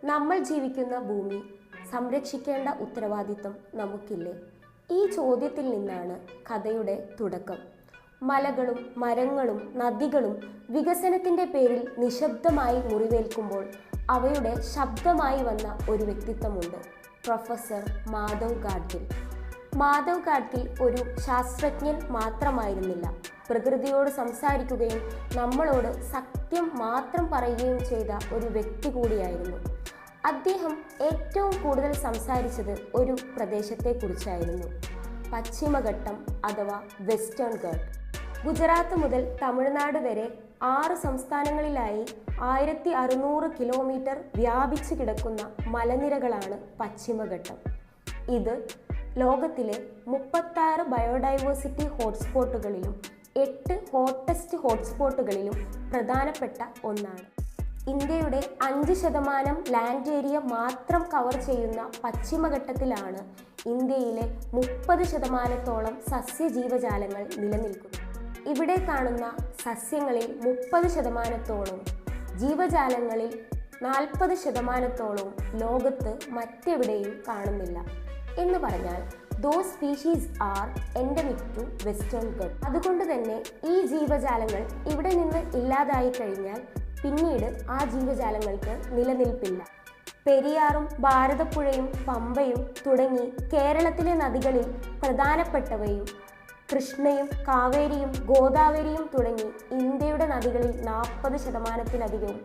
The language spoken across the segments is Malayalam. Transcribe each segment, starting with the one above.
നമ്മൾ ജീവിക്കുന്ന ഭൂമി സംരക്ഷിക്കേണ്ട ഉത്തരവാദിത്വം നമുക്കില്ലേ? ഈ ചോദ്യത്തിൽ നിന്നാണ് കഥയുടെ തുടക്കം. മലകളും മരങ്ങളും നദികളും വികസനത്തിൻ്റെ പേരിൽ നിശബ്ദമായി മുറിവേൽക്കുമ്പോൾ അവയുടെ ശബ്ദമായി വന്ന ഒരു വ്യക്തിത്വമുണ്ട്, പ്രൊഫസർ മാധവ് ഗാഡ്ഗിൽ. മാധവ് ഗാഡ്ഗിൽ ഒരു ശാസ്ത്രജ്ഞൻ മാത്രമായിരുന്നില്ല, പ്രകൃതിയോട് സംസാരിക്കുകയും നമ്മളോട് സത്യം മാത്രം പറയുകയും ചെയ്ത ഒരു വ്യക്തി കൂടിയായിരുന്നു. അദ്ദേഹം ഏറ്റവും കൂടുതൽ സംസാരിച്ചത് ഒരു പ്രദേശത്തെക്കുറിച്ചായിരുന്നു, പശ്ചിമഘട്ടം അഥവാ വെസ്റ്റേൺ ഘാട്ട്. ഗുജറാത്ത് മുതൽ തമിഴ്നാട് വരെ 6 സംസ്ഥാനങ്ങളിലായി 1600 കിലോമീറ്റർ വ്യാപിച്ചു കിടക്കുന്ന മലനിരകളാണ് പശ്ചിമഘട്ടം. ഇത് ലോകത്തിലെ 36 ബയോഡൈവേഴ്സിറ്റി ഹോട്ട്സ്പോട്ടുകളിലും 8 ഹോട്ടസ്റ്റ് ഹോട്ട്സ്പോട്ടുകളിലും പ്രധാനപ്പെട്ട ഒന്നാണ്. ഇന്ത്യയുടെ 5% ലാൻഡ് ഏരിയ മാത്രം കവർ ചെയ്യുന്ന പശ്ചിമഘട്ടത്തിലാണ് ഇന്ത്യയിലെ 30%ഓളം സസ്യജീവജാലങ്ങൾ നിലനിൽക്കുന്നത്. ഇവിടെ കാണുന്ന സസ്യങ്ങളിൽ 30%ഓളം, ജീവജാലങ്ങളിൽ 40%ഓളം ലോകത്ത് മറ്റെവിടെയും കാണുന്നില്ല. എന്ന് പറഞ്ഞാൽ those species are endemic to Western Ghats. അതുകൊണ്ട് തന്നെ ഈ ജീവജാലങ്ങൾ ഇവിടെ നിന്ന് ഇല്ലാതായി കഴിഞ്ഞാൽ പിന്നീട് ആ ജീവജാലങ്ങൾക്ക് നിലനിൽപ്പില്ല. പെരിയാറും ഭാരതപ്പുഴയും പമ്പയും തുടങ്ങി കേരളത്തിലെ നദികളിൽ പ്രധാനപ്പെട്ടവയും കൃഷ്ണയും കാവേരിയും ഗോദാവരിയും തുടങ്ങി ഇന്ത്യയുടെ നദികളിൽ 40%-ലധികവും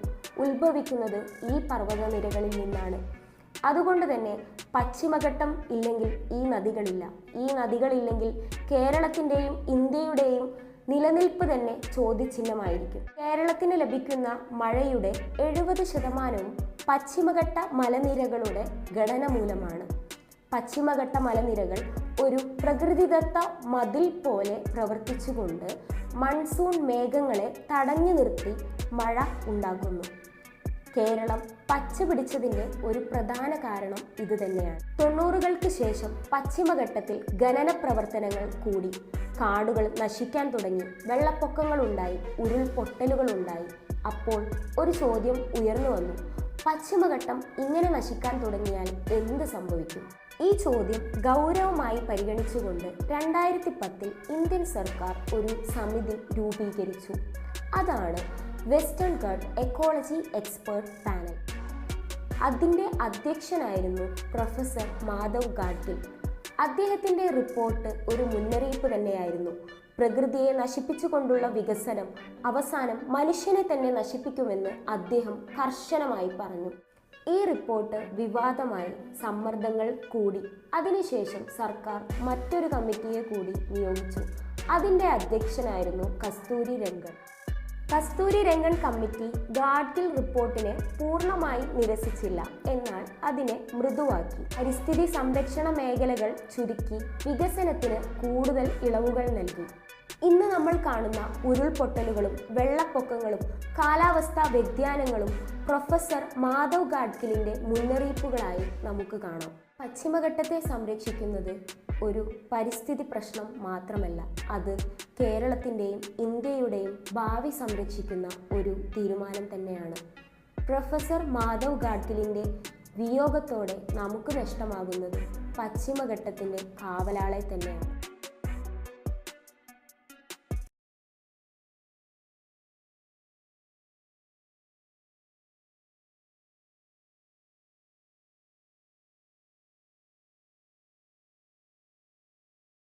ഉത്ഭവിക്കുന്നത് ഈ പർവ്വതനിരകളിൽ നിന്നാണ്. അതുകൊണ്ട് തന്നെ പശ്ചിമഘട്ടം ഇല്ലെങ്കിൽ ഈ നദികളില്ല. ഈ നദികളില്ലെങ്കിൽ കേരളത്തിൻ്റെയും ഇന്ത്യയുടെയും നിലനിൽപ്പ് തന്നെ ചോദ്യചിഹ്നമായിരിക്കും. കേരളത്തിന് ലഭിക്കുന്ന മഴയുടെ 70%വും പശ്ചിമഘട്ട മലനിരകളുടെ ഘടന മൂലമാണ്. പശ്ചിമഘട്ട മലനിരകൾ ഒരു പ്രകൃതിദത്ത മതിൽ പോലെ പ്രവർത്തിച്ചുകൊണ്ട് മൺസൂൺ മേഘങ്ങളെ തടഞ്ഞു നിർത്തി മഴ ഉണ്ടാക്കുന്നു. കേരളം പച്ച പിടിച്ചതിൻ്റെ ഒരു പ്രധാന കാരണം ഇതുതന്നെയാണ്. 90കൾക്ക് ശേഷം പശ്ചിമഘട്ടത്തിൽ ഖനന പ്രവർത്തനങ്ങൾ കൂടി, കാടുകൾ നശിക്കാൻ തുടങ്ങി, വെള്ളപ്പൊക്കങ്ങളുണ്ടായി, ഉരുൾപൊട്ടലുകളുണ്ടായി. അപ്പോൾ ഒരു ചോദ്യം ഉയർന്നു വന്നു, പശ്ചിമഘട്ടം ഇങ്ങനെ നശിക്കാൻ തുടങ്ങിയാൽ എന്ത് സംഭവിക്കും? ഈ ചോദ്യം ഗൗരവമായി പരിഗണിച്ചുകൊണ്ട് 2010 ഇന്ത്യൻ സർക്കാർ ഒരു സമിതി രൂപീകരിച്ചു. അതാണ് western ghat ecology expert panel. അതിൻ്റെ അധ്യക്ഷനായിരുന്നു പ്രൊഫസർ മാധവ് ഗാഡ്ഗിൽ. അദ്ദേഹത്തിൻ്റെ റിപ്പോർട്ട് ഒരു മുന്നറിയിപ്പ് തന്നെയായിരുന്നു. പ്രകൃതിയെ നശിപ്പിച്ചുകൊണ്ടുള്ള വികസനം അവസാനം മനുഷ്യനെ തന്നെ നശിപ്പിക്കുമെന്ന് അദ്ദേഹം കർശനമായി പറഞ്ഞു. ഈ റിപ്പോർട്ട് വിവാദമായി, സമ്മർദ്ദങ്ങൾ കൂടി. അതിനുശേഷം സർക്കാർ മറ്റൊരു കമ്മിറ്റിയെ കൂടി നിയോഗിച്ചു. അതിൻ്റെ അധ്യക്ഷനായിരുന്നു കസ്തൂരി രംഗൻ. കസ്തൂരി രംഗൻ കമ്മിറ്റി ഗാഡ്ഗിൽ റിപ്പോർട്ടിനെ പൂർണ്ണമായി നിരസിച്ചില്ല, എന്നാൽ അതിനെ മൃദുവാക്കി. പരിസ്ഥിതി സംരക്ഷണ മേഖലകൾ ചുരുക്കി വികസനത്തിന് കൂടുതൽ ഇളവുകൾ നൽകി. ഇന്ന് നമ്മൾ കാണുന്ന ഉരുൾപൊട്ടലുകളും വെള്ളപ്പൊക്കങ്ങളും കാലാവസ്ഥാ വ്യതിയാനങ്ങളും പ്രൊഫസർ മാധവ് ഗാഡ്ഗിലിൻ്റെ മുന്നറിയിപ്പുകളായി നമുക്ക് കാണാം. പശ്ചിമഘട്ടത്തെ സംരക്ഷിക്കുന്നത് ഒരു പരിസ്ഥിതി പ്രശ്നം മാത്രമല്ല, അത് കേരളത്തിൻ്റെയും ഇന്ത്യയുടെയും ഭാവി സംരക്ഷിക്കുന്ന ഒരു തീരുമാനം തന്നെയാണ്. പ്രൊഫസർ മാധവ് ഗാഡ്ഗിലിൻ്റെ വിയോഗത്തോടെ നമുക്ക് നഷ്ടമാകുന്നത് പശ്ചിമഘട്ടത്തിൻ്റെ കാവലാളെ തന്നെയാണ്.